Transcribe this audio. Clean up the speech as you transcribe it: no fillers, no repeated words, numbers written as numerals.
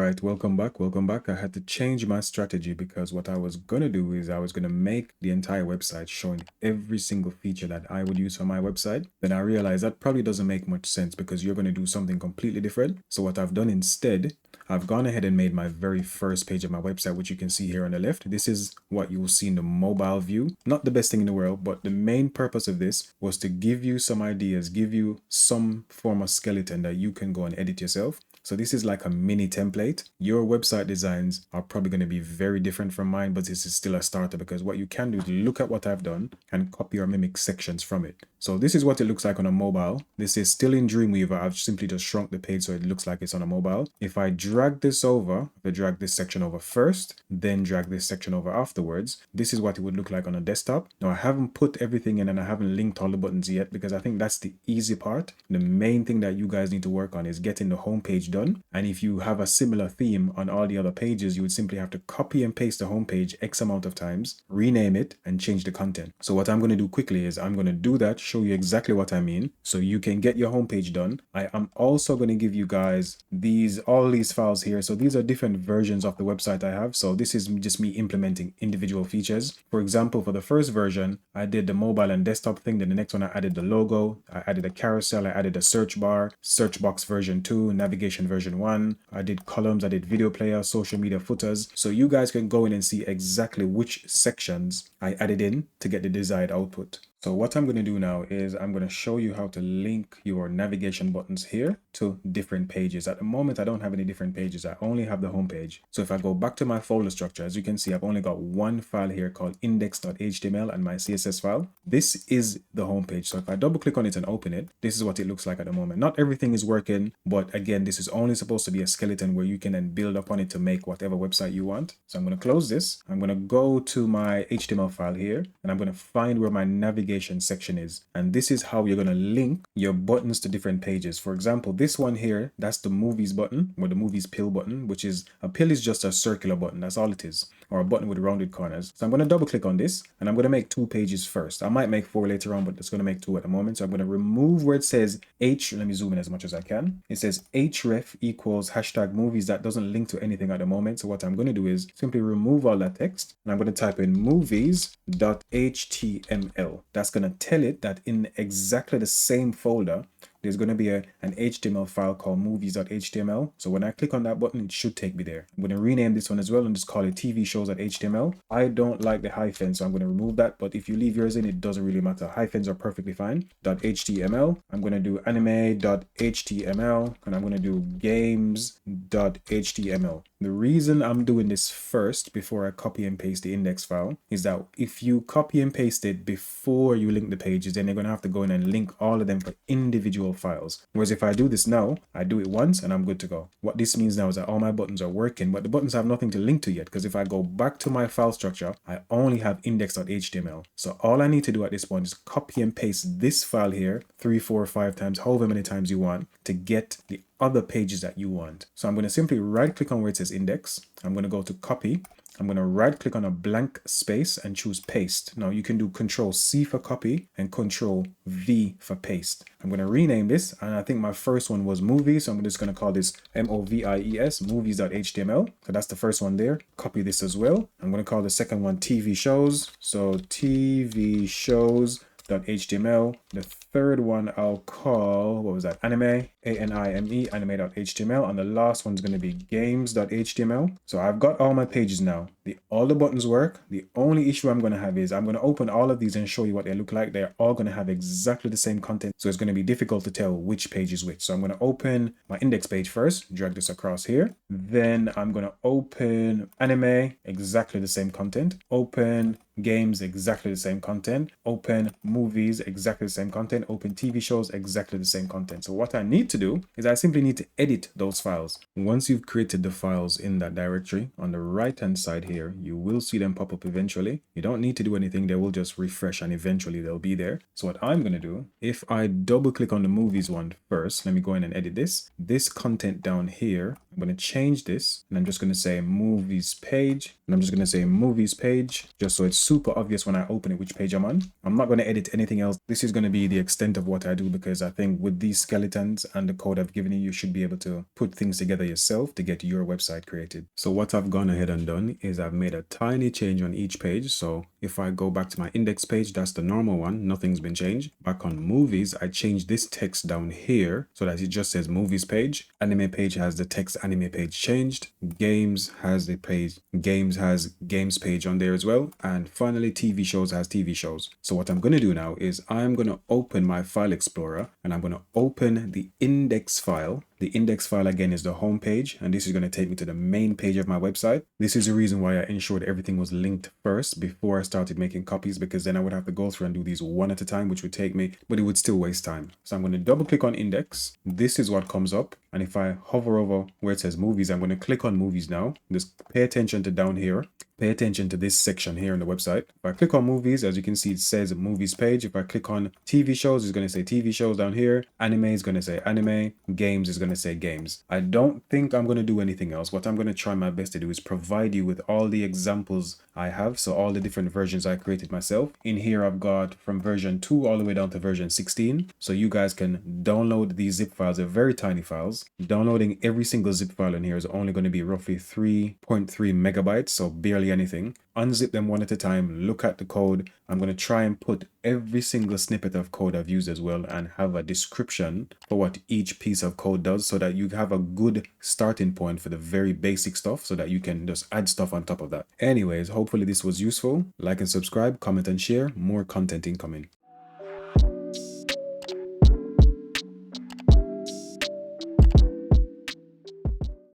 right, welcome back. Welcome back. I had to change my strategy because what I was going to do is I was going to make the entire website showing every single feature that I would use on my website. Then I realized that probably doesn't make much sense because you're going to do something completely different. So what I've done instead, I've gone ahead and made my very first page of my website, which you can see here on the left. This is what you will see in the mobile view. Not the best thing in the world, but the main purpose of this was to give you some ideas, give you some form of skeleton that you can go and edit yourself. So this is like a mini template. Your website designs are probably going to be very different from mine, but this is still a starter because what you can do is look at what I've done and copy or mimic sections from it. So this is what it looks like on a mobile. This is still in Dreamweaver. I've simply just shrunk the page so it looks like it's on a mobile. If I drag this over, if I drag this section over first, then drag this section over afterwards, this is what it would look like on a desktop. Now I haven't put everything in and I haven't linked all the buttons yet because I think that's the easy part. The main thing that you guys need to work on is getting the homepage done. And if you have a similar theme on all the other pages, you would simply have to copy and paste the homepage X amount of times, rename it, and change the content. So what I'm going to do quickly is I'm going to do that, show you exactly what I mean, so you can get your homepage done. I am also going to give you guys all these files here. So these are different versions of the website I have. So this is just me implementing individual features. For example, for the first version, I did the mobile and desktop thing. Then the next one, I added the logo, I added a carousel, I added a search bar, search box version 2, navigation version 1. I did columns, I did video player, social media footers. So you guys can go in and see exactly which sections I added in to get the desired output. So what I'm going to do now is I'm going to show you how to link your navigation buttons here to different pages. At the moment, I don't have any different pages. I only have the home page. So if I go back to my folder structure, as you can see, I've only got one file here called index.html and my CSS file. This is the home page. So if I double click on it and open it, this is what it looks like at the moment. Not everything is working, but again, this is only supposed to be a skeleton where you can then build upon it to make whatever website you want. So I'm going to close this. I'm going to go to my HTML file here and I'm going to find where my navigation section is, and this is how you're going to link your buttons to different pages. For example, this one here, that's the movies button, or the movies pill button, which is a pill is just a circular button, that's all it is, or a button with rounded corners. So I'm going to double click on this and I'm going to make 2 pages first. I might make 4 later on, but it's going to make 2 at the moment. So I'm going to remove where it says let me zoom in as much as I can. It says href equals hashtag movies. That doesn't link to anything at the moment. So what I'm going to do is simply remove all that text and I'm going to type in movies.html. That's going to tell it that in exactly the same folder, there's going to be an HTML file called movies.html. So when I click on that button, it should take me there. I'm going to rename this one as well and just call it TV shows.html. I don't like the hyphen, so I'm going to remove that. But if you leave yours in, it doesn't really matter. Hyphens are perfectly fine. .html. I'm going to do anime.html and I'm going to do games.html. The reason I'm doing this first before I copy and paste the index file is that if you copy and paste it before you link the pages, then you're going to have to go in and link all of them for individual files. Whereas if I do this now, I do it once and I'm good to go. What this means now is that all my buttons are working, but the buttons have nothing to link to yet, because if I go back to my file structure, I only have index.html. So all I need to do at this point is copy and paste this file here 3, 4, 5 times, however many times you want, to get the other pages that you want. So I'm going to simply right click on where it says index. I'm going to go to copy. I'm going to right click on a blank space and choose paste. Now you can do Control C for copy and Control V for paste. I'm going to rename this, and I think my first one was movies, so I'm just going to call this movies, movies.html. So that's the first one there. Copy this as well. I'm going to call the second one TV shows. So TV shows.html. The third one I'll call, what was that? Anime, A-N-I-M-E, anime.html. And the last one's going to be games.html. So I've got all my pages now. All the buttons work. The only issue I'm going to have is I'm going to open all of these and show you what they look like. They're all going to have exactly the same content. So it's going to be difficult to tell which page is which. So I'm going to open my index page first, drag this across here. Then I'm going to open anime, exactly the same content. Open games, exactly the same content. Open movies, exactly the same content. Open TV shows, exactly the same content. So what I need to do is I simply need to edit those files. Once you've created the files in that directory, on the right hand side here, you will see them pop up eventually. You don't need to do anything. They will just refresh and eventually they'll be there. So what I'm going to do, if I double click on the movies one first, let me go in and edit this content down here. I'm going to change this and I'm just going to say movies page, and I'm just going to say movies page, just so it's super obvious when I open it which page I'm on. I'm not going to edit anything else. This is going to be the extent of what I do, because I think with these skeletons and and the code I've given you, you should be able to put things together yourself to get your website created. So what I've gone ahead and done is I've made a tiny change on each page. So if I go back to my index page, that's the normal one. Nothing's been changed. Back on movies, I changed this text down here so that it just says movies page. Anime page has the text anime page changed. Games has the page, games has games page on there as well. And finally, TV shows has TV shows. So what I'm going to do now is I'm going to open my file explorer and I'm going to open the index file. The index file again is the home page, and this is going to take me to the main page of my website. This is the reason why I ensured everything was linked first before I started making copies, because then I would have to go through and do these one at a time, which would take me, but it would still waste time. So I'm going to double click on index. This is what comes up. And if I hover over where it says movies, I'm going to click on movies now. Just pay attention to down here. Pay attention to this section here on the website. If I click on movies, as you can see, it says movies page. If I click on TV shows, it's going to say TV shows down here. Anime is going to say anime. Games is going to say games. I don't think I'm going to do anything else. What I'm going to try my best to do is provide you with all the examples I have. So all the different versions I created myself. In here, I've got from version 2 all the way down to version 16. So you guys can download these zip files. They're very tiny files. Downloading every single zip file in here is only going to be roughly 3.3 megabytes. So barely anything. Unzip them one at a time, look at the code. I'm going to try and put every single snippet of code I've used as well and have a description for what each piece of code does so that you have a good starting point for the very basic stuff so that you can just add stuff on top of that. Anyways, hopefully this was useful. Like and subscribe, comment and share. More content incoming.